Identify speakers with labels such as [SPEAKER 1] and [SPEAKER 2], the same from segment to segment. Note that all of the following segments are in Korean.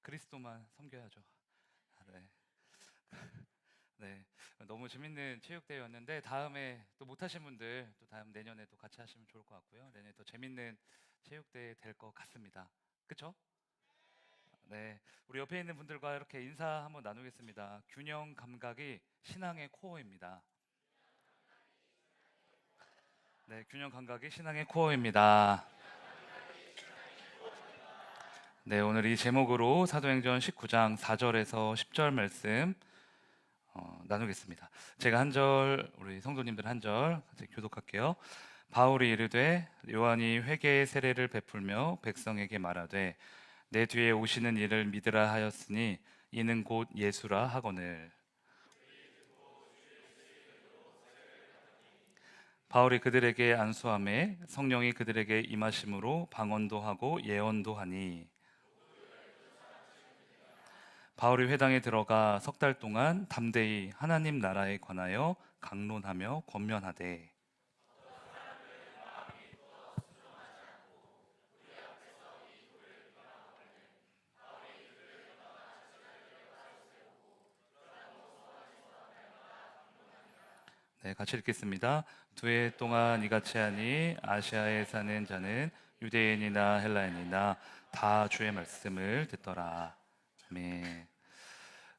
[SPEAKER 1] 그리스도만 섬겨야죠. 네. 네. 너무 재밌는 체육대회였는데 다음에 또 못하신 분들 또 다음 내년에 또 같이 하시면 좋을 것 같고요. 내년에 더 재밌는 체육대회 될 것 같습니다. 그쵸? 네. 우리 옆에 있는 분들과 이렇게 인사 한번 나누겠습니다. 균형 감각이 신앙의 코어입니다. 네, 균형 감각이 신앙의 코어입니다. 네, 오늘 이 제목으로 사도행전 19장 4절에서 10절 말씀 나누겠습니다. 제가 한 절, 우리 성도님들 한 절 같이 교독할게요. 바울이 이르되 요한이 회개의 세례를 베풀며 백성에게 말하되 내 뒤에 오시는 이를 믿으라 하였으니 이는 곧 예수라 하거늘. 바울이 그들에게 안수함에 성령이 그들에게 임하심으로 방언도 하고 예언도 하니. 바울이 회당에 들어가 석 달 동안 담대히 하나님 나라에 관하여 강론하며 권면하되. 네, 같이 읽겠습니다. 두 해 동안 이같이 하니 아시아에 사는 자는 유대인이나 헬라인이나 다 주의 말씀을 듣더라. 아멘.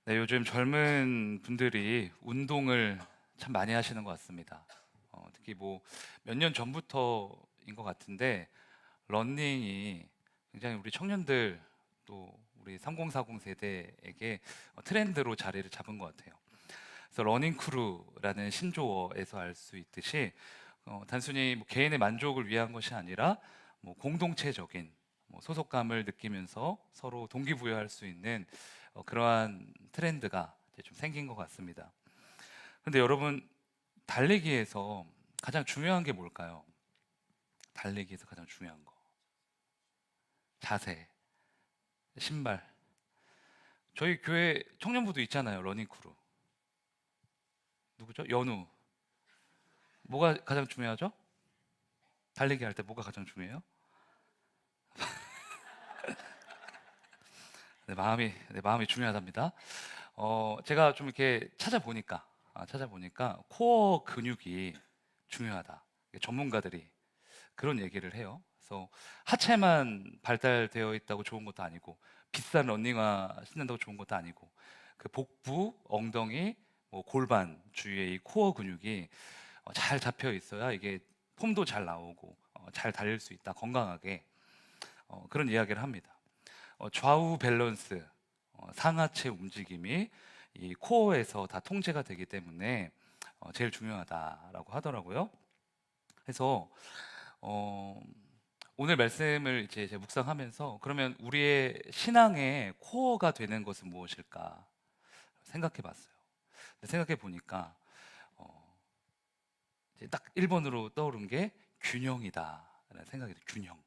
[SPEAKER 1] 네, 요즘 젊은 분들이 운동을 참 많이 하시는 것 같습니다. 특히 뭐 몇 년 전부터인 것 같은데 러닝이 굉장히 우리 청년들 또 우리 3040 세대에게 트렌드로 자리를 잡은 것 같아요. 그래서 러닝 크루라는 신조어에서 알 수 있듯이 단순히 뭐 개인의 만족을 위한 것이 아니라 뭐 공동체적인 뭐 소속감을 느끼면서 서로 동기부여할 수 있는 그러한 트렌드가 이제 좀 생긴 것 같습니다. 근데 여러분, 달리기에서 가장 중요한 게 뭘까요? 달리기에서 가장 중요한 거. 자세, 신발. 저희 교회 청년부도 있잖아요, 러닝 크루. 누구죠? 연우. 뭐가 가장 중요하죠? 달리기 할 때 뭐가 가장 중요해요? 내 마음이 중요하답니다. 제가 좀 이렇게 찾아보니까 코어 근육이 중요하다. 전문가들이 그런 얘기를 해요. 그래서 하체만 발달되어 있다고 좋은 것도 아니고 비싼 러닝화 신는다고 좋은 것도 아니고 그 복부, 엉덩이, 뭐 골반 주위에 이 코어 근육이 잘 잡혀 있어야 이게 폼도 잘 나오고 잘 달릴 수 있다. 건강하게 그런 이야기를 합니다. 좌우 밸런스, 상하체 움직임이 이 코어에서 다 통제가 되기 때문에 제일 중요하다라고 하더라고요. 그래서 어, 오늘 말씀을 이제 제가 묵상하면서 그러면 우리의 신앙의 코어가 되는 것은 무엇일까 생각해 봤어요. 생각해 보니까 이제 딱 1번으로 떠오른 게 균형이다라는 생각이 들어요.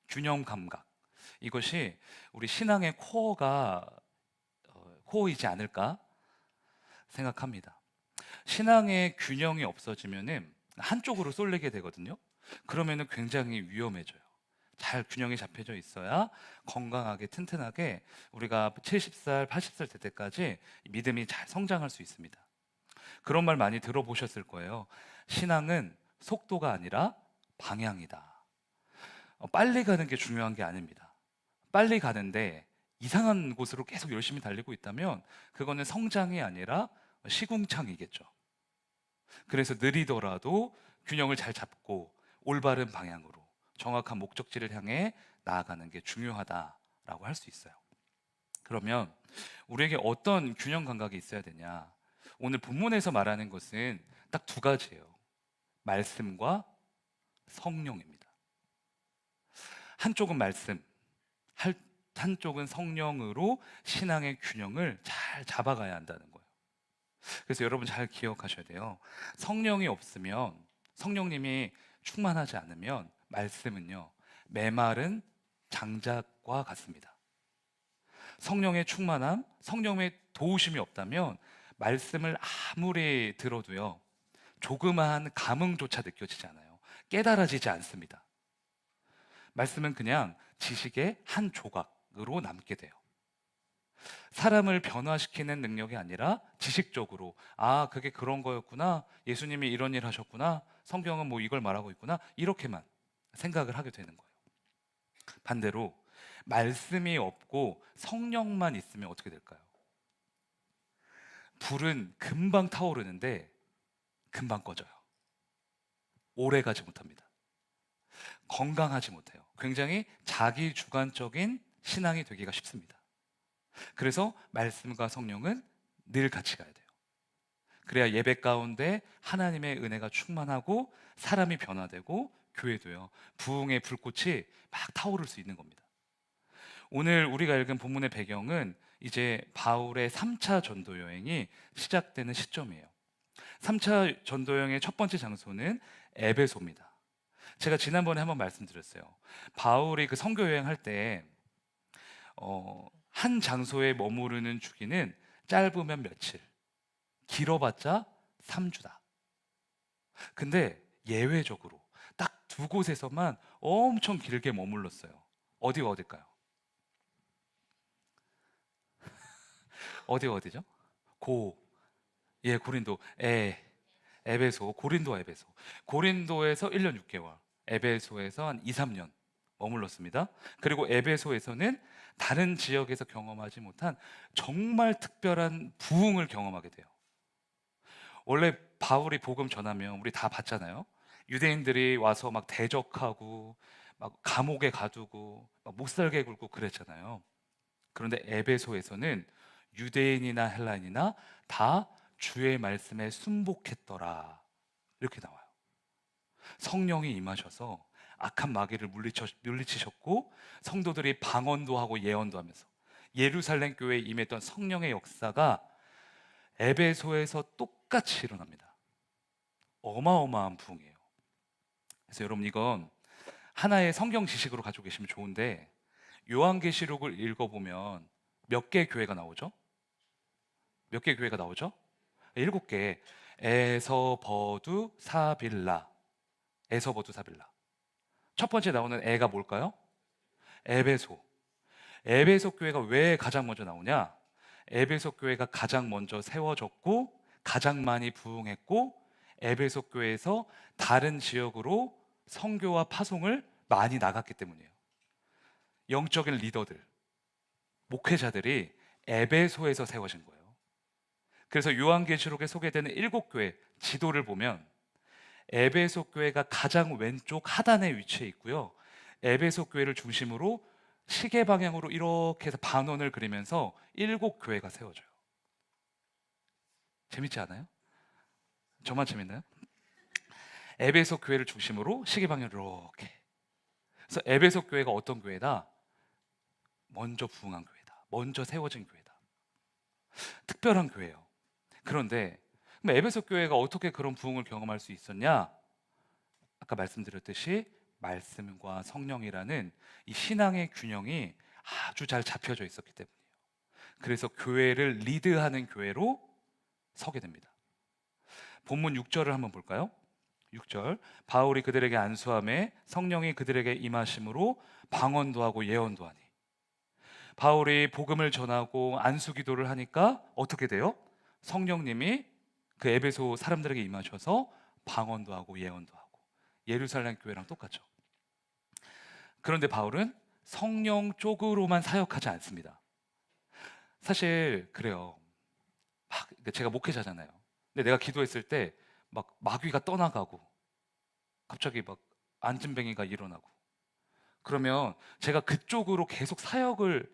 [SPEAKER 1] 균형 감각. 이것이 우리 신앙의 코어이지 않을까 생각합니다. 신앙의 균형이 없어지면은 한쪽으로 쏠리게 되거든요. 그러면은 굉장히 위험해져요. 잘 균형이 잡혀져 있어야 건강하게 튼튼하게 우리가 70살, 80살 될 때까지 믿음이 잘 성장할 수 있습니다. 그런 말 많이 들어보셨을 거예요. 신앙은 속도가 아니라 방향이다. 빨리 가는 게 중요한 게 아닙니다. 빨리 가는데 이상한 곳으로 계속 열심히 달리고 있다면 그거는 성장이 아니라 시궁창이겠죠. 그래서 느리더라도 균형을 잘 잡고 올바른 방향으로 정확한 목적지를 향해 나아가는 게 중요하다라고 할 수 있어요. 그러면 우리에게 어떤 균형 감각이 있어야 되냐? 오늘 본문에서 말하는 것은 딱 두 가지예요. 말씀과 성령입니다. 한쪽은 말씀, 한쪽은 성령으로 신앙의 균형을 잘 잡아가야 한다는 거예요. 그래서 여러분 잘 기억하셔야 돼요. 성령이 없으면, 성령님이 충만하지 않으면 말씀은요, 메마른 장작과 같습니다. 성령의 충만함, 성령의 도우심이 없다면 말씀을 아무리 들어도요, 조그마한 감흥조차 느껴지지 않아요. 깨달아지지 않습니다. 말씀은 그냥 지식의 한 조각으로 남게 돼요. 사람을 변화시키는 능력이 아니라 지식적으로 아, 그게 그런 거였구나. 예수님이 이런 일 하셨구나. 성경은 뭐 이걸 말하고 있구나. 이렇게만 생각을 하게 되는 거예요. 반대로 말씀이 없고 성령만 있으면 어떻게 될까요? 불은 금방 타오르는데 금방 꺼져요. 오래 가지 못합니다. 건강하지 못해요. 굉장히 자기 주관적인 신앙이 되기가 쉽습니다. 그래서 말씀과 성령은 늘 같이 가야 돼요. 그래야 예배 가운데 하나님의 은혜가 충만하고 사람이 변화되고 교회도요, 부흥의 불꽃이 막 타오를 수 있는 겁니다. 오늘 우리가 읽은 본문의 배경은 이제 바울의 3차 전도 여행이 시작되는 시점이에요. 3차 전도 여행의 첫 번째 장소는 에베소입니다. 제가 지난번에 한번 말씀드렸어요. 바울이 그 선교 여행할 때 한 장소에 머무르는 주기는 짧으면 며칠, 길어봤자 3주다. 근데 예외적으로 딱 두 곳에서만 엄청 길게 머물렀어요. 어디가 어딜까요? 어디죠? 고, 예, 고린도, 에베소, 고린도 에베소. 고린도에서 1년 6개월, 에베소에서 한 2, 3년 머물렀습니다. 그리고 에베소에서는 다른 지역에서 경험하지 못한 정말 특별한 부흥을 경험하게 돼요. 원래 바울이 복음 전하면 우리 다 봤잖아요. 유대인들이 와서 막 대적하고 막 감옥에 가두고 막 못살게 굴고 그랬잖아요. 그런데 에베소에서는 유대인이나 헬라인이나 다 주의 말씀에 순복했더라. 이렇게 나와요. 성령이 임하셔서 악한 마귀를 물리치셨고 성도들이 방언도 하고 예언도 하면서 예루살렘 교회에 임했던 성령의 역사가 에베소에서 똑같이 일어납니다. 어마어마한 부흥이에요. 그래서 여러분 이건 하나의 성경 지식으로 가지고 계시면 좋은데 요한계시록을 읽어보면 몇 개의 교회가 나오죠? 몇 개의 교회가 나오죠? 7개. 에서버두 사빌라. 에서버두 사빌라. 첫 번째 나오는 에가 뭘까요? 에베소. 에베소 교회가 왜 가장 먼저 나오냐? 에베소 교회가 가장 먼저 세워졌고 가장 많이 부흥했고 에베소 교회에서 다른 지역으로 선교와 파송을 많이 나갔기 때문이에요. 영적인 리더들, 목회자들이 에베소에서 세워진 거예요. 그래서 요한계시록에 소개되는 7교회 지도를 보면 에베소 교회가 가장 왼쪽 하단에 위치해 있고요. 에베소 교회를 중심으로 시계 방향으로 이렇게 해서 반원을 그리면서 7교회가 세워져요. 재밌지 않아요? 저만 재밌나요? 에베소 교회를 중심으로 시계 방향으로 이렇게. 그래서 에베소 교회가 어떤 교회다? 먼저 부흥한 교회다. 먼저 세워진 교회다. 특별한 교회예요. 그런데 에베소 교회가 어떻게 그런 부흥을 경험할 수 있었냐? 아까 말씀드렸듯이 말씀과 성령이라는 이 신앙의 균형이 아주 잘 잡혀져 있었기 때문이에요. 그래서 교회를 리드하는 교회로 서게 됩니다. 본문 6절을 한번 볼까요? 6절 바울이 그들에게 안수함에 성령이 그들에게 임하심으로 방언도 하고 예언도 하니. 바울이 복음을 전하고 안수 기도를 하니까 어떻게 돼요? 성령님이 그 에베소 사람들에게 임하셔서 방언도 하고 예언도 하고. 예루살렘 교회랑 똑같죠. 그런데 바울은 성령 쪽으로만 사역하지 않습니다. 사실 그래요. 제가 목회자잖아요. 근데 내가 기도했을 때 막 마귀가 떠나가고 갑자기 막 안진뱅이가 일어나고 그러면 제가 그쪽으로 계속 사역을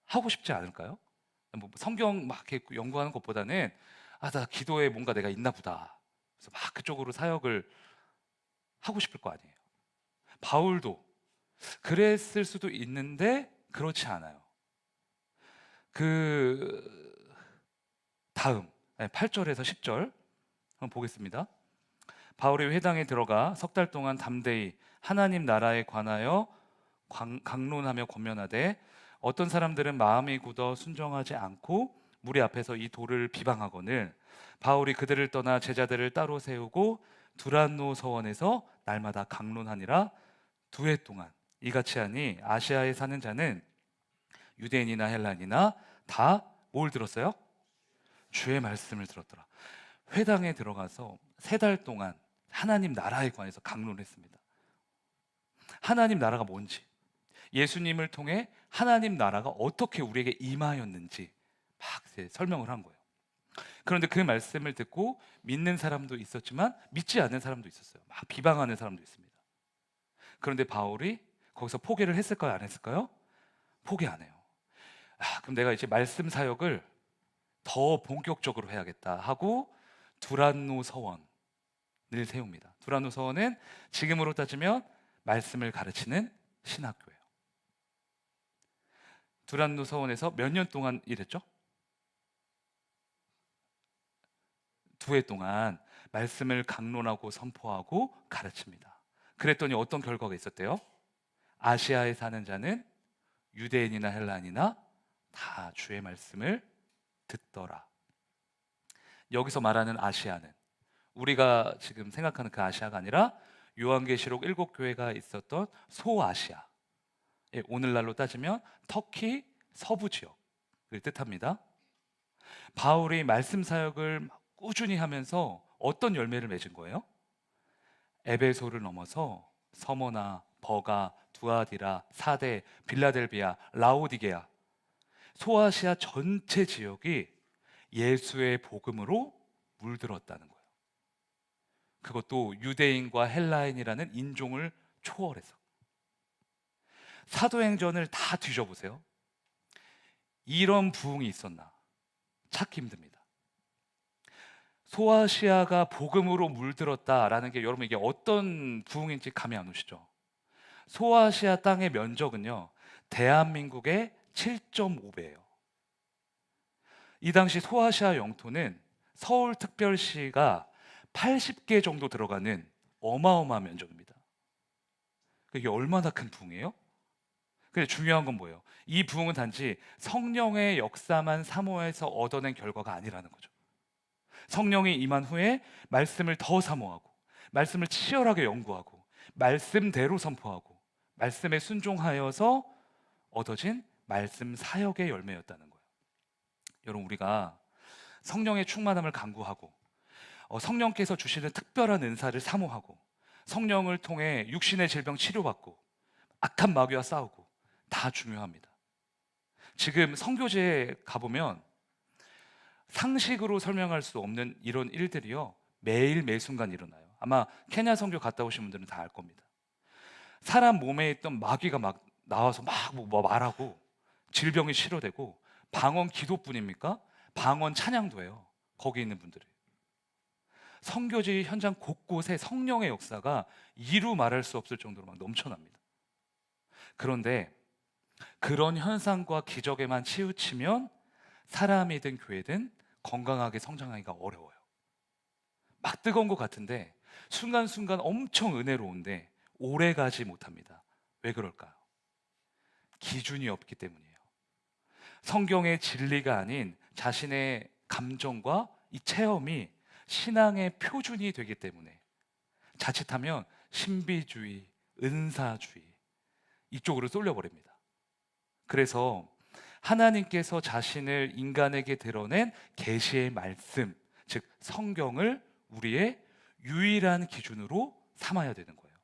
[SPEAKER 1] 하고 싶지 않을까요? 뭐 성경 막 이렇게 연구하는 것보다는 나 기도에 뭔가 내가 있나 보다. 그래서 막 그쪽으로 사역을 하고 싶을 거 아니에요. 바울도 그랬을 수도 있는데 그렇지 않아요. 그 다음 8절에서 10절 한번 보겠습니다. 바울이 회당에 들어가 석 달 동안 담대히 하나님 나라에 관하여 강론하며 권면하되 어떤 사람들은 마음이 굳어 순종하지 않고 무리 앞에서 이 도를 비방하거늘 바울이 그들을 떠나 제자들을 따로 세우고 두란노 서원에서 날마다 강론하니라. 2해 동안 이같이 하니 아시아에 사는 자는 유대인이나 헬란이나 다 뭘 들었어요? 주의 말씀을 들었더라. 회당에 들어가서 3달 동안 하나님 나라에 관해서 강론을 했습니다. 하나님 나라가 뭔지, 예수님을 통해 하나님 나라가 어떻게 우리에게 임하였는지 막 이제 설명을 한 거예요. 그런데 그 말씀을 듣고 믿는 사람도 있었지만 믿지 않는 사람도 있었어요. 막 비방하는 사람도 있습니다. 그런데 바울이 거기서 포기를 했을까요? 안 했을까요? 포기 안 해요. 그럼 내가 이제 말씀 사역을 더 본격적으로 해야겠다 하고 두란노 서원을 세웁니다. 두란노 서원은 지금으로 따지면 말씀을 가르치는 신학교예요. 두란노 서원에서 몇 년 동안 일했죠? 2해 동안 말씀을 강론하고 선포하고 가르칩니다. 그랬더니 어떤 결과가 있었대요? 아시아에 사는 자는 유대인이나 헬라인이나 다 주의 말씀을 듣더라. 여기서 말하는 아시아는 우리가 지금 생각하는 그 아시아가 아니라 요한계시록 7교회가 있었던 소아시아, 오늘날로 따지면 터키 서부 지역을 뜻합니다. 바울이 말씀 사역을 꾸준히 하면서 어떤 열매를 맺은 거예요? 에베소를 넘어서 서머나, 버가, 두아디라, 사데, 빌라델비아, 라오디게아, 소아시아 전체 지역이 예수의 복음으로 물들었다는 거예요. 그것도 유대인과 헬라인이라는 인종을 초월해서. 사도행전을 다 뒤져보세요. 이런 부흥이 있었나 찾기 힘듭니다. 소아시아가 복음으로 물들었다라는 게 여러분 이게 어떤 부흥인지 감이 안 오시죠? 소아시아 땅의 면적은요 대한민국의 7.5배예요. 이 당시 소아시아 영토는 서울특별시가 80개 정도 들어가는 어마어마한 면적입니다. 이게 얼마나 큰 부흥이에요? 근데 중요한 건 뭐예요? 이 부흥은 단지 성령의 역사만 사모해서 얻어낸 결과가 아니라는 거죠. 성령이 임한 후에 말씀을 더 사모하고 말씀을 치열하게 연구하고 말씀대로 선포하고 말씀에 순종하여서 얻어진 말씀 사역의 열매였다는 거예요. 여러분 우리가 성령의 충만함을 간구하고 성령께서 주시는 특별한 은사를 사모하고 성령을 통해 육신의 질병 치료받고 악한 마귀와 싸우고 다 중요합니다. 지금 선교제에 가보면 상식으로 설명할 수 없는 이런 일들이요 매일 매순간 일어나요. 아마 케냐 선교 갔다 오신 분들은 다 알 겁니다. 사람 몸에 있던 마귀가 막 나와서 막 뭐 말하고 질병이 치료되고 방언 기도뿐입니까? 방언 찬양도 해요. 거기 있는 분들이. 선교지 현장 곳곳에 성령의 역사가 이루 말할 수 없을 정도로 막 넘쳐납니다. 그런데 그런 현상과 기적에만 치우치면 사람이든 교회든 건강하게 성장하기가 어려워요. 막 뜨거운 것 같은데 순간순간 엄청 은혜로운데 오래 가지 못합니다. 왜 그럴까요? 기준이 없기 때문이에요. 성경의 진리가 아닌 자신의 감정과 이 체험이 신앙의 표준이 되기 때문에 자칫하면 신비주의, 은사주의 이쪽으로 쏠려버립니다. 그래서 하나님께서 자신을 인간에게 드러낸 계시의 말씀, 즉 성경을 우리의 유일한 기준으로 삼아야 되는 거예요.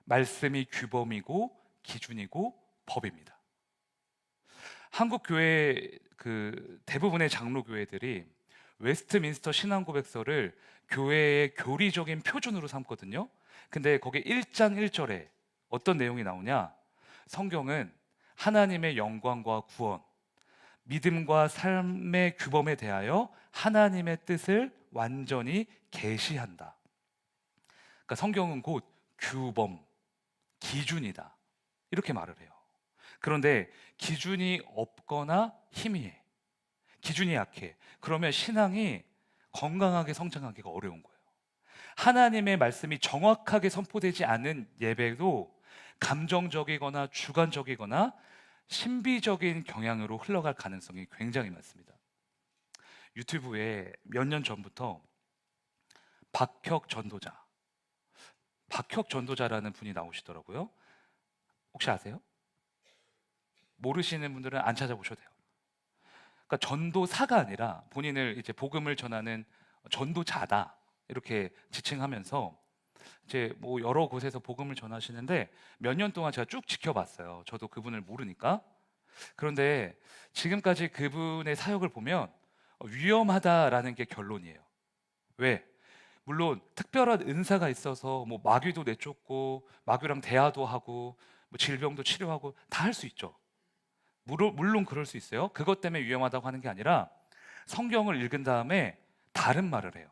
[SPEAKER 1] 말씀이 규범이고 기준이고 법입니다. 한국 교회 대부분의 장로 교회들이 웨스트민스터 신앙고백서를 교회의 교리적인 표준으로 삼거든요. 근데 거기 1장 1절에 어떤 내용이 나오냐? 성경은 하나님의 영광과 구원, 믿음과 삶의 규범에 대하여 하나님의 뜻을 완전히 계시한다. 그러니까 성경은 곧 규범, 기준이다. 이렇게 말을 해요. 그런데 기준이 없거나 희미해. 기준이 약해. 그러면 신앙이 건강하게 성장하기가 어려운 거예요. 하나님의 말씀이 정확하게 선포되지 않은 예배도 감정적이거나 주관적이거나 신비적인 경향으로 흘러갈 가능성이 굉장히 많습니다. 유튜브에 몇 년 전부터 박혁 전도자라는 분이 나오시더라고요. 혹시 아세요? 모르시는 분들은 안 찾아보셔도 돼요. 그러니까 전도사가 아니라 본인을 이제 복음을 전하는 전도자다 이렇게 지칭하면서 이제 뭐 여러 곳에서 복음을 전하시는데 몇 년 동안 제가 쭉 지켜봤어요. 저도 그분을 모르니까. 그런데 지금까지 그분의 사역을 보면 위험하다라는 게 결론이에요. 왜? 물론 특별한 은사가 있어서 뭐 마귀도 내쫓고 마귀랑 대화도 하고 뭐 질병도 치료하고 다 할 수 있죠. 물론 그럴 수 있어요. 그것 때문에 위험하다고 하는 게 아니라 성경을 읽은 다음에 다른 말을 해요.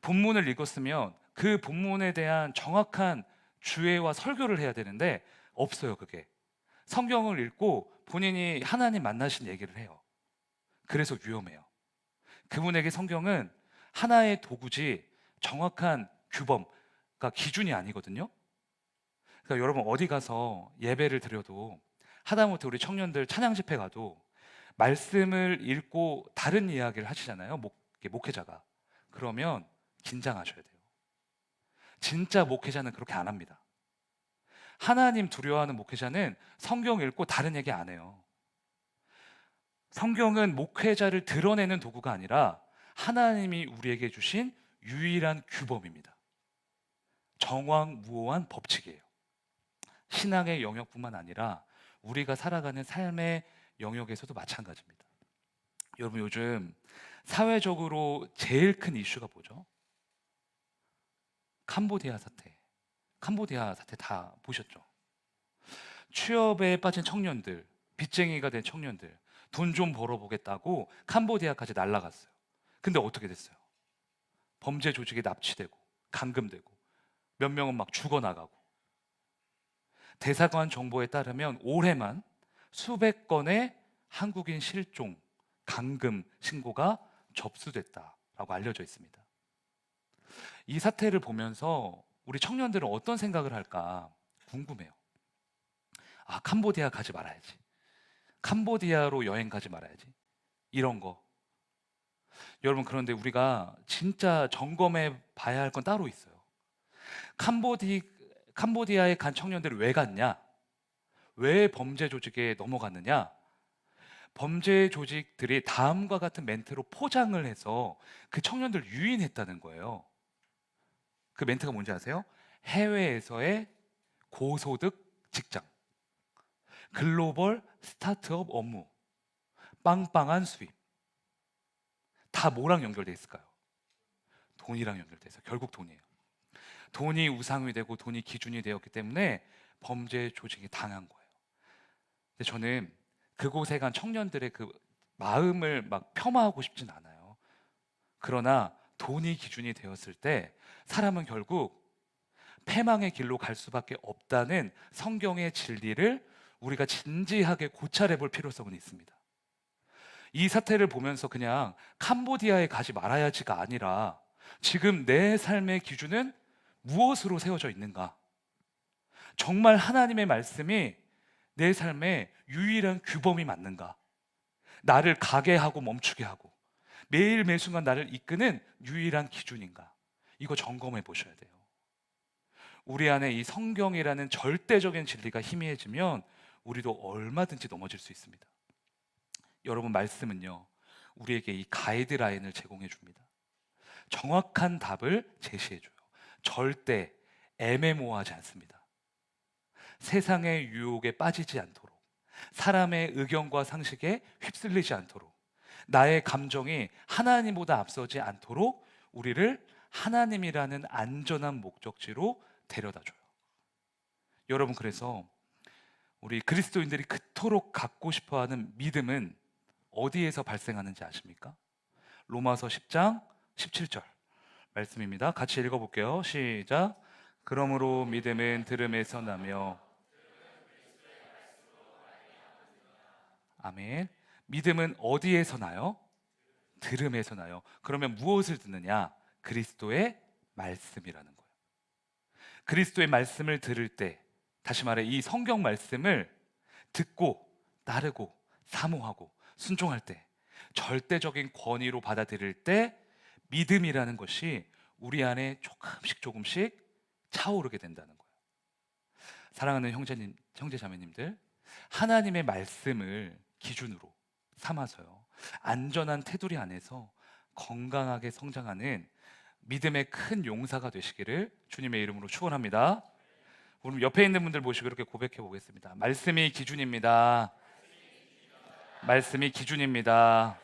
[SPEAKER 1] 본문을 읽었으면 그 본문에 대한 정확한 주해와 설교를 해야 되는데 없어요, 그게. 성경을 읽고 본인이 하나님 만나신 얘기를 해요. 그래서 위험해요. 그분에게 성경은 하나의 도구지 정확한 규범, 그러니까 기준이 아니거든요. 그러니까 여러분 어디 가서 예배를 드려도 하다못해 우리 청년들 찬양 집회 가도 말씀을 읽고 다른 이야기를 하시잖아요. 목회자가. 그러면 긴장하셔야 돼요. 진짜 목회자는 그렇게 안 합니다. 하나님 두려워하는 목회자는 성경 읽고 다른 얘기 안 해요. 성경은 목회자를 드러내는 도구가 아니라 하나님이 우리에게 주신 유일한 규범입니다. 정황무오한 법칙이에요. 신앙의 영역뿐만 아니라 우리가 살아가는 삶의 영역에서도 마찬가지입니다. 여러분 요즘 사회적으로 제일 큰 이슈가 뭐죠? 캄보디아 사태. 캄보디아 사태 다 보셨죠? 취업에 빠진 청년들, 빚쟁이가 된 청년들, 돈 좀 벌어보겠다고 캄보디아까지 날아갔어요. 근데 어떻게 됐어요? 범죄 조직에 납치되고 감금되고 몇 명은 막 죽어나가고. 대사관 정보에 따르면 올해만 수백 건의 한국인 실종, 감금 신고가 접수됐다라고 알려져 있습니다. 이 사태를 보면서 우리 청년들은 어떤 생각을 할까 궁금해요. 아, 캄보디아 가지 말아야지. 캄보디아로 여행 가지 말아야지. 이런 거. 여러분, 그런데 우리가 진짜 점검해 봐야 할 건 따로 있어요. 캄보디아에 간 청년들이 왜 갔냐? 왜 범죄 조직에 넘어갔느냐? 범죄 조직들이 다음과 같은 멘트로 포장을 해서 그 청년들 유인했다는 거예요. 그 멘트가 뭔지 아세요? 해외에서의 고소득 직장, 글로벌 스타트업 업무, 빵빵한 수입. 다 뭐랑 연결돼 있을까요? 돈이랑 연결돼 있어요. 결국 돈이에요. 돈이 우상이 되고 돈이 기준이 되었기 때문에 범죄 조직이 당한 거예요. 근데 저는 그곳에 간 청년들의 그 마음을 막 폄하하고 싶진 않아요. 그러나 돈이 기준이 되었을 때 사람은 결국 패망의 길로 갈 수밖에 없다는 성경의 진리를 우리가 진지하게 고찰해 볼 필요성은 있습니다. 이 사태를 보면서 그냥 캄보디아에 가지 말아야지가 아니라 지금 내 삶의 기준은 무엇으로 세워져 있는가? 정말 하나님의 말씀이 내 삶의 유일한 규범이 맞는가? 나를 가게 하고 멈추게 하고 매일 매순간 나를 이끄는 유일한 기준인가? 이거 점검해 보셔야 돼요. 우리 안에 이 성경이라는 절대적인 진리가 희미해지면 우리도 얼마든지 넘어질 수 있습니다. 여러분, 말씀은요, 우리에게 이 가이드라인을 제공해 줍니다. 정확한 답을 제시해 줘요. 절대 애매모호하지 않습니다. 세상의 유혹에 빠지지 않도록, 사람의 의견과 상식에 휩쓸리지 않도록, 나의 감정이 하나님보다 앞서지 않도록 우리를 하나님이라는 안전한 목적지로 데려다 줘요. 여러분, 그래서 우리 그리스도인들이 그토록 갖고 싶어하는 믿음은 어디에서 발생하는지 아십니까? 로마서 10장 17절 말씀입니다. 같이 읽어볼게요. 시작. 그러므로 믿음은 들음에서 나며. 아멘. 믿음은 어디에서 나요? 들음에서 나요. 그러면 무엇을 듣느냐? 그리스도의 말씀이라는 거예요. 그리스도의 말씀을 들을 때, 다시 말해 이 성경 말씀을 듣고 따르고 사모하고 순종할 때, 절대적인 권위로 받아들일 때 믿음이라는 것이 우리 안에 조금씩 조금씩 차오르게 된다는 거예요. 사랑하는 형제님, 형제 자매님들, 하나님의 말씀을 기준으로 삼아서요. 안전한 테두리 안에서 건강하게 성장하는 믿음의 큰 용사가 되시기를 주님의 이름으로 축원합니다. 우리 옆에 있는 분들 모시고 이렇게 고백해 보겠습니다. 말씀이 기준입니다. 말씀이 기준입니다.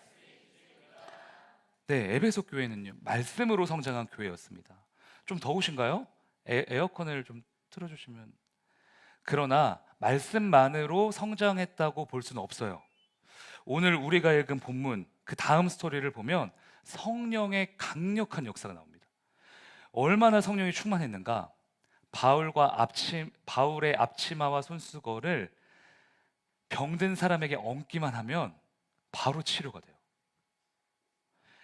[SPEAKER 1] 네, 에베소 교회는요, 말씀으로 성장한 교회였습니다. 좀 더우신가요? 에어컨을 좀 틀어주시면. 그러나 말씀만으로 성장했다고 볼 수는 없어요. 오늘 우리가 읽은 본문 그 다음 스토리를 보면 성령의 강력한 역사가 나옵니다. 얼마나 성령이 충만했는가? 바울의 앞치마와 손수건을 병든 사람에게 얹기만 하면 바로 치료가 돼요.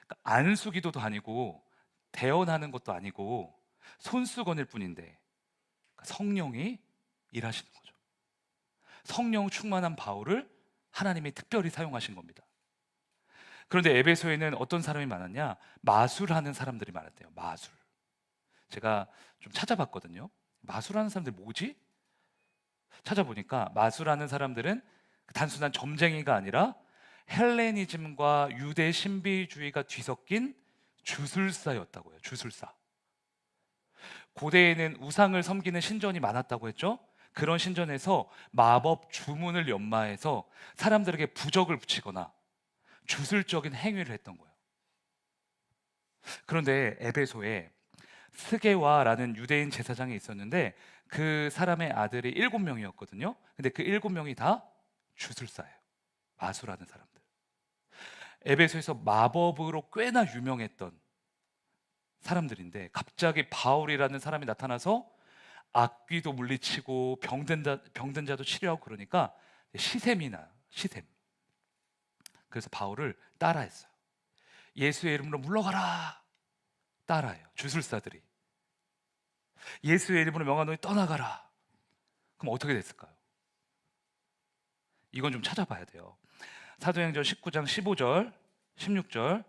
[SPEAKER 1] 그러니까 안수기도도 아니고 대언하는 것도 아니고 손수건일 뿐인데 성령이 일하시는 거죠. 성령 충만한 바울을 하나님이 특별히 사용하신 겁니다. 그런데 에베소에는 어떤 사람이 많았냐? 마술하는 사람들이 많았대요. 마술. 제가 좀 찾아봤거든요. 마술하는 사람들 뭐지? 찾아보니까 마술하는 사람들은 단순한 점쟁이가 아니라 헬레니즘과 유대 신비주의가 뒤섞인 주술사였다고 해요. 주술사. 고대에는 우상을 섬기는 신전이 많았다고 했죠. 그런 신전에서 마법 주문을 연마해서 사람들에게 부적을 붙이거나 주술적인 행위를 했던 거예요. 그런데 에베소에 스게와라는 유대인 제사장이 있었는데 그 사람의 아들이 7명이었거든요. 근데 그 7명이 다 주술사예요. 마술하는 사람들. 에베소에서 마법으로 꽤나 유명했던 사람들인데 갑자기 바울이라는 사람이 나타나서 악귀도 물리치고 병든 자도 치료하고 그러니까 시샘이 나요. 시샘. 그래서 바울을 따라했어요. 예수의 이름으로 물러가라. 따라해요. 주술사들이. 예수의 이름으로 명한 너희 떠나가라. 그럼 어떻게 됐을까요? 이건 좀 찾아봐야 돼요. 사도행전 19장 15절, 16절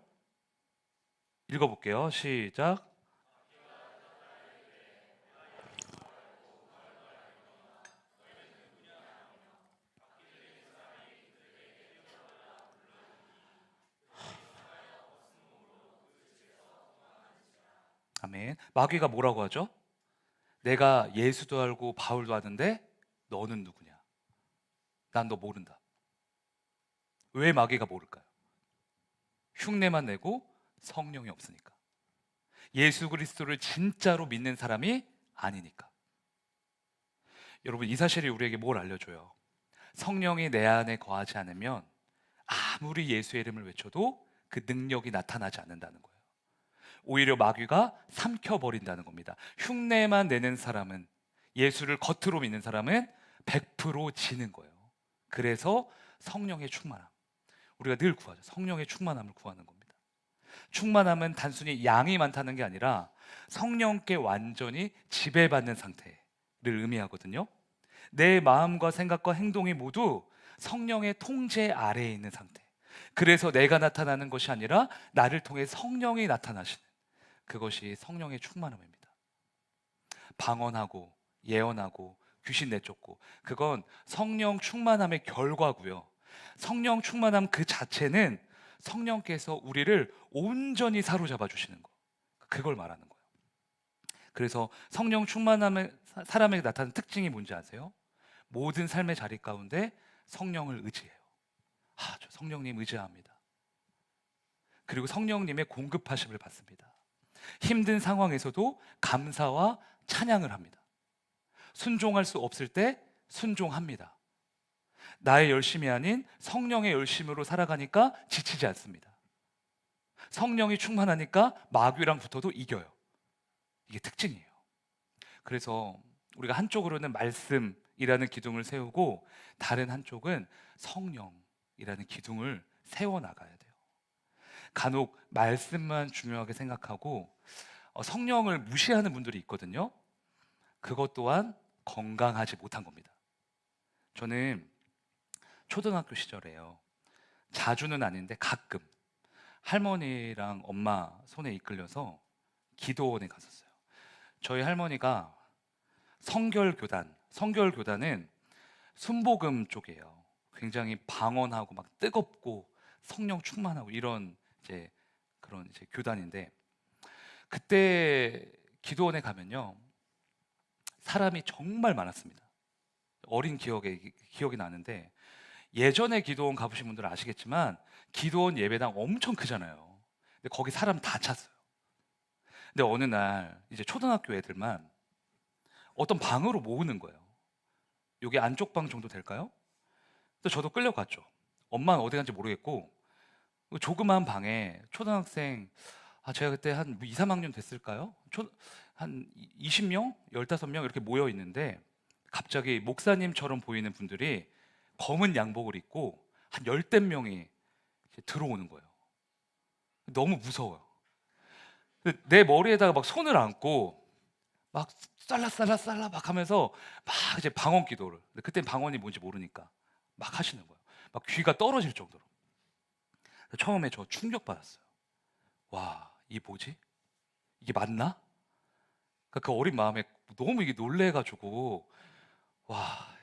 [SPEAKER 1] 읽어볼게요. 시작. 아멘. 마귀가 뭐라고 하죠? 내가 예수도 알고 바울도 아는데 너는 누구냐? 난 너 모른다. 왜 마귀가 모를까요? 흉내만 내고 성령이 없으니까. 예수 그리스도를 진짜로 믿는 사람이 아니니까. 여러분, 이 사실이 우리에게 뭘 알려줘요? 성령이 내 안에 거하지 않으면 아무리 예수의 이름을 외쳐도 그 능력이 나타나지 않는다는 거예요. 오히려 마귀가 삼켜버린다는 겁니다. 흉내만 내는 사람은, 예수를 겉으로 믿는 사람은 100% 지는 거예요. 그래서 성령의 충만함, 우리가 늘 구하죠. 성령의 충만함을 구하는 겁니다. 충만함은 단순히 양이 많다는 게 아니라 성령께 완전히 지배받는 상태를 의미하거든요. 내 마음과 생각과 행동이 모두 성령의 통제 아래에 있는 상태. 그래서 내가 나타나는 것이 아니라 나를 통해 성령이 나타나시는, 그것이 성령의 충만함입니다. 방언하고 예언하고 귀신 내쫓고, 그건 성령 충만함의 결과고요. 성령 충만함 그 자체는 성령께서 우리를 온전히 사로잡아 주시는 거, 그걸 말하는 거예요. 그래서 성령 충만함의 사람에게 나타나는 특징이 뭔지 아세요? 모든 삶의 자리 가운데 성령을 의지해요. 저 성령님 의지합니다. 그리고 성령님의 공급하심을 받습니다. 힘든 상황에서도 감사와 찬양을 합니다. 순종할 수 없을 때 순종합니다. 나의 열심이 아닌 성령의 열심으로 살아가니까 지치지 않습니다. 성령이 충만하니까 마귀랑 붙어도 이겨요. 이게 특징이에요. 그래서 우리가 한쪽으로는 말씀이라는 기둥을 세우고 다른 한쪽은 성령이라는 기둥을 세워나가야 돼요. 간혹 말씀만 중요하게 생각하고 성령을 무시하는 분들이 있거든요. 그것 또한 건강하지 못한 겁니다. 저는 초등학교 시절에요, 자주는 아닌데 가끔 할머니랑 엄마 손에 이끌려서 기도원에 갔었어요. 저희 할머니가 성결교단은 순복음 쪽이에요. 굉장히 방언하고 막 뜨겁고 성령 충만하고 이런 이제 그런 이제 교단인데, 그때 기도원에 가면요 사람이 정말 많았습니다. 어린 기억이 나는데, 예전에 기도원 가보신 분들은 아시겠지만 기도원 예배당 엄청 크잖아요. 근데 거기 사람 다 찼어요. 근데 어느 날 이제 초등학교 애들만 어떤 방으로 모으는 거예요. 여기 안쪽 방 정도 될까요? 그래서 저도 끌려갔죠. 엄마는 어디 간지 모르겠고 그 조그만 방에 초등학생, 제가 그때 한 2, 3학년 됐을까요? 한 20명, 15명 이렇게 모여 있는데, 갑자기 목사님처럼 보이는 분들이 검은 양복을 입고 한 열댓 명이 들어오는 거예요. 너무 무서워요. 내 머리에다가 막 손을 얹고 막 쌀라쌀라쌀라 막 하면서 막 이제 방언 기도를, 근데 그땐 방언이 뭔지 모르니까 막 하시는 거예요. 막 귀가 떨어질 정도로. 처음에 저 충격받았어요. 와, 이게 뭐지? 이게 맞나? 그러니까 그 어린 마음에 너무 이게 놀래가지고, 와,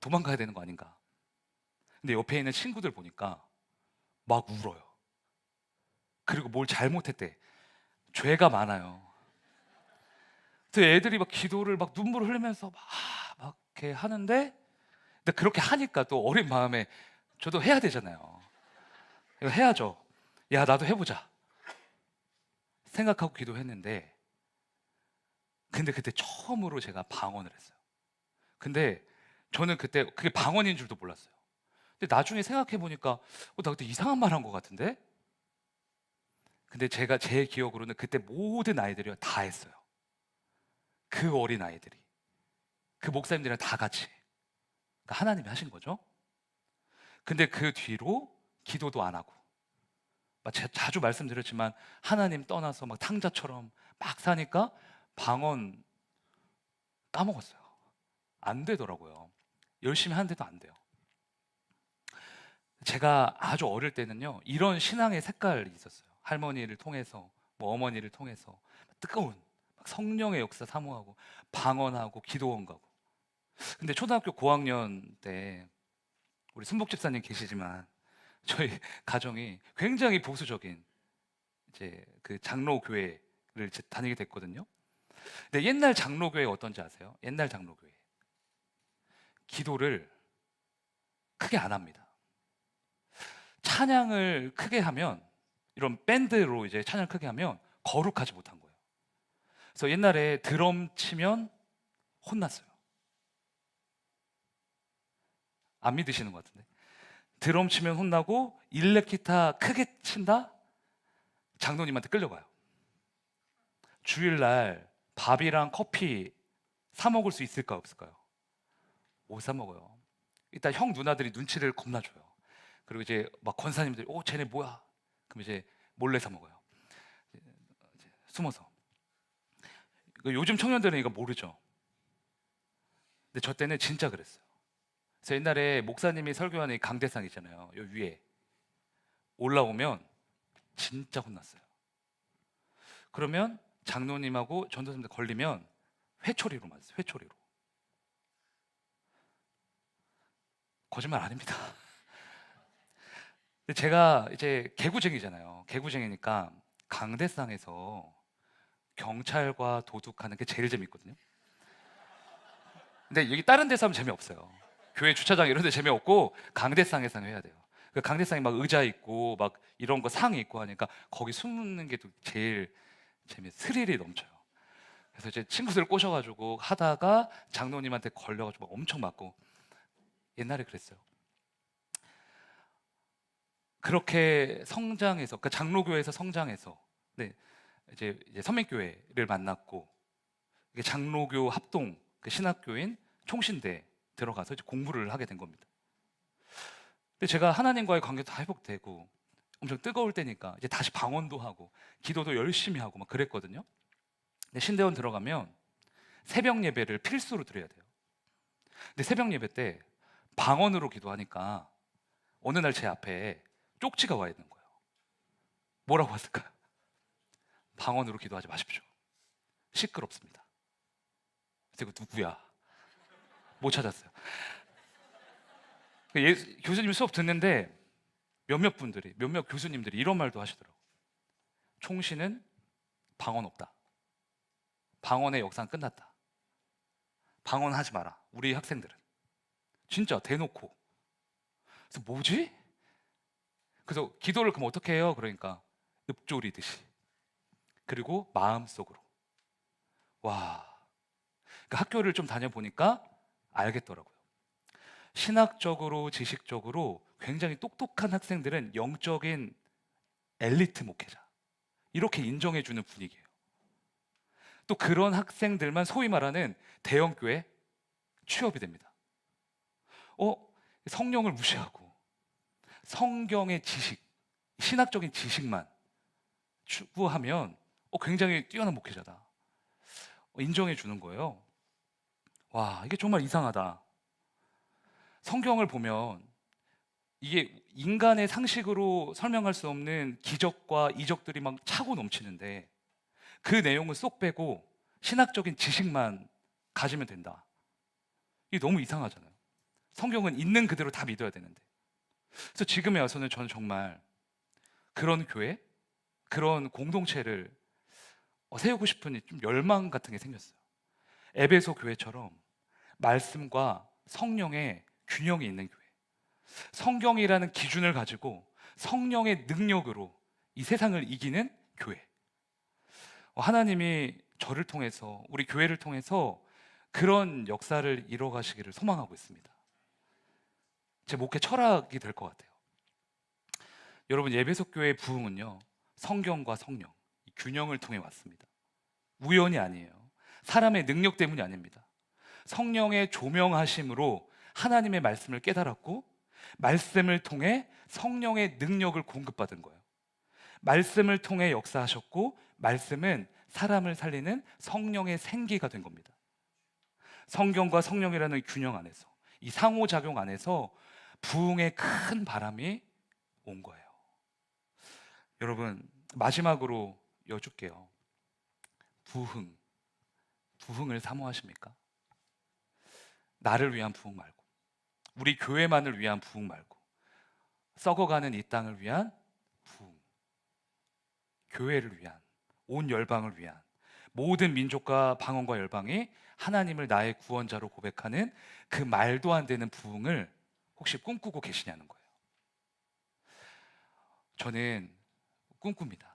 [SPEAKER 1] 도망가야 되는 거 아닌가. 근데 옆에 있는 친구들 보니까 막 울어요. 그리고 뭘 잘못했대. 죄가 많아요. 그 애들이 막 기도를 막 눈물을 흘리면서 막 이렇게 하는데, 근데 그렇게 하니까 또 어린 마음에 저도 해야 되잖아요. 이거 해야죠. 야, 나도 해보자 생각하고 기도했는데, 근데 그때 처음으로 제가 방언을 했어요. 근데 저는 그때 그게 방언인 줄도 몰랐어요. 근데 나중에 생각해 보니까 나 그때 이상한 말 한 것 같은데? 근데 제가 제 기억으로는 그때 모든 아이들이 다 했어요. 그 어린 아이들이, 그 목사님들이랑 다 같이. 그러니까 하나님이 하신 거죠. 근데 그 뒤로 기도도 안 하고, 제가 자주 말씀드렸지만 하나님 떠나서 막 탕자처럼 막 사니까 방언 까먹었어요. 안 되더라고요. 열심히 하는데도 안 돼요. 제가 아주 어릴 때는요 이런 신앙의 색깔이 있었어요. 할머니를 통해서, 뭐 어머니를 통해서 뜨거운 막 성령의 역사 사모하고 방언하고 기도원 가고. 근데 초등학교 고학년 때 우리 순복 집사님 계시지만 저희 가정이 굉장히 보수적인 이제 그 장로교회를 이제 다니게 됐거든요. 근데 옛날 장로교회 어떤지 아세요? 옛날 장로교회 기도를 크게 안 합니다. 찬양을 크게 하면, 이런 밴드로 이제 찬양을 크게 하면 거룩하지 못한 거예요. 그래서 옛날에 드럼 치면 혼났어요. 안 믿으시는 것 같은데. 드럼 치면 혼나고 일렉 기타 크게 친다? 장로님한테 끌려가요. 주일날 밥이랑 커피 사 먹을 수 있을까 없을까요? 못 사 먹어요. 일단 형 누나들이 눈치를 겁나 줘요. 그리고 이제 막 권사님들이 쟤네 뭐야? 그럼 이제 몰래 사 먹어요. 이제 숨어서. 요즘 청년들은 이거 모르죠. 근데 저 때는 진짜 그랬어요. 그래서 옛날에 목사님이 설교하는 이 강대상 있잖아요. 요 위에 올라오면 진짜 혼났어요. 그러면 장로님하고 전도사님들 걸리면 회초리로 맞았어요. 회초리로. 거짓말 아닙니다. 근데 제가 이제 개구쟁이잖아요. 개구쟁이니까 강대상에서 경찰과 도둑하는 게 제일 재밌거든요. 근데 여기 다른 데서 하면 재미없어요. 교회 주차장 이런 데 재미없고 강대상에서는 해야 돼요. 그 강대상에 막 의자 있고 막 이런 거 상 있고 하니까 거기 숨는 게 또 제일 스릴이 넘쳐요. 그래서 이제 친구들 꼬셔가지고 하다가 장로님한테 걸려가지고 막 엄청 맞고. 옛날에 그랬어요. 그렇게 성장해서, 그러니까 장로교회에서 성장해서, 네, 이제 선민교회를 만났고, 이게 장로교 합동 그 신학교인 총신대 들어가서 이제 공부를 하게 된 겁니다. 근데 제가 하나님과의 관계도 다 회복되고 엄청 뜨거울 때니까 이제 다시 방언도 하고 기도도 열심히 하고 막 그랬거든요. 근데 신대원 들어가면 새벽 예배를 필수로 드려야 돼요. 근데 새벽 예배 때 방언으로 기도하니까 어느 날 제 앞에 쪽지가 와 있는 거예요. 뭐라고 왔을까요? 방언으로 기도하지 마십시오. 시끄럽습니다. 그래서 이거 누구야? 못 찾았어요. 교수님 수업 듣는데 몇몇 교수님들이 이런 말도 하시더라고요. 총시는 방언 없다. 방언의 역사는 끝났다. 방언하지 마라. 우리 학생들은. 진짜 대놓고. 그래서 뭐지? 그래서 기도를 그럼 어떻게 해요? 그러니까 읊조리듯이. 그리고 마음속으로. 와. 그러니까 학교를 좀 다녀보니까 알겠더라고요. 신학적으로, 지식적으로 굉장히 똑똑한 학생들은 영적인 엘리트 목회자. 이렇게 인정해주는 분위기예요. 또 그런 학생들만 소위 말하는 대형교회 취업이 됩니다. 성령을 무시하고 성경의 지식, 신학적인 지식만 추구하면 굉장히 뛰어난 목회자다. 인정해 주는 거예요. 와, 이게 정말 이상하다. 성경을 보면 이게 인간의 상식으로 설명할 수 없는 기적과 이적들이 막 차고 넘치는데 그 내용을 쏙 빼고 신학적인 지식만 가지면 된다. 이게 너무 이상하잖아요. 성경은 있는 그대로 다 믿어야 되는데. 그래서 지금에 와서는 저는 정말 그런 교회, 그런 공동체를 세우고 싶은 좀 열망 같은 게 생겼어요. 에베소 교회처럼 말씀과 성령의 균형이 있는 교회. 성경이라는 기준을 가지고 성령의 능력으로 이 세상을 이기는 교회. 하나님이 저를 통해서, 우리 교회를 통해서 그런 역사를 이뤄가시기를 소망하고 있습니다. 제 목회 철학이 될 것 같아요. 여러분, 예배소 교회의 부흥은요, 성경과 성령, 이 균형을 통해 왔습니다. 우연이 아니에요. 사람의 능력 때문이 아닙니다. 성령의 조명하심으로 하나님의 말씀을 깨달았고, 말씀을 통해 성령의 능력을 공급받은 거예요. 말씀을 통해 역사하셨고, 말씀은 사람을 살리는 성령의 생기가 된 겁니다. 성경과 성령이라는 균형 안에서, 이 상호작용 안에서 부흥의 큰 바람이 온 거예요. 여러분, 마지막으로 여쭐게요. 부흥을 사모하십니까? 나를 위한 부흥 말고, 우리 교회만을 위한 부흥 말고, 썩어가는 이 땅을 위한 부흥, 교회를 위한, 온 열방을 위한, 모든 민족과 방언과 열방이 하나님을 나의 구원자로 고백하는 그 말도 안 되는 부흥을 혹시 꿈꾸고 계시냐는 거예요. 저는 꿈꿉니다.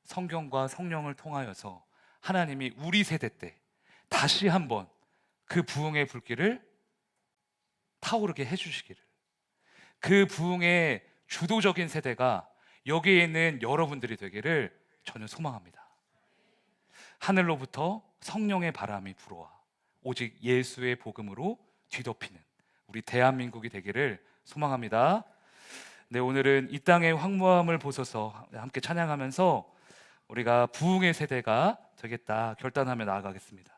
[SPEAKER 1] 성경과 성령을 통하여서 하나님이 우리 세대 때 다시 한번 그 부흥의 불길을 타오르게 해주시기를, 그 부흥의 주도적인 세대가 여기에 있는 여러분들이 되기를 저는 소망합니다. 하늘로부터 성령의 바람이 불어와 오직 예수의 복음으로 뒤덮이는 우리 대한민국이 되기를 소망합니다. 네, 오늘은 이 땅의 황무함을 보소서 함께 찬양하면서 우리가 부흥의 세대가 되겠다 결단하며 나아가겠습니다.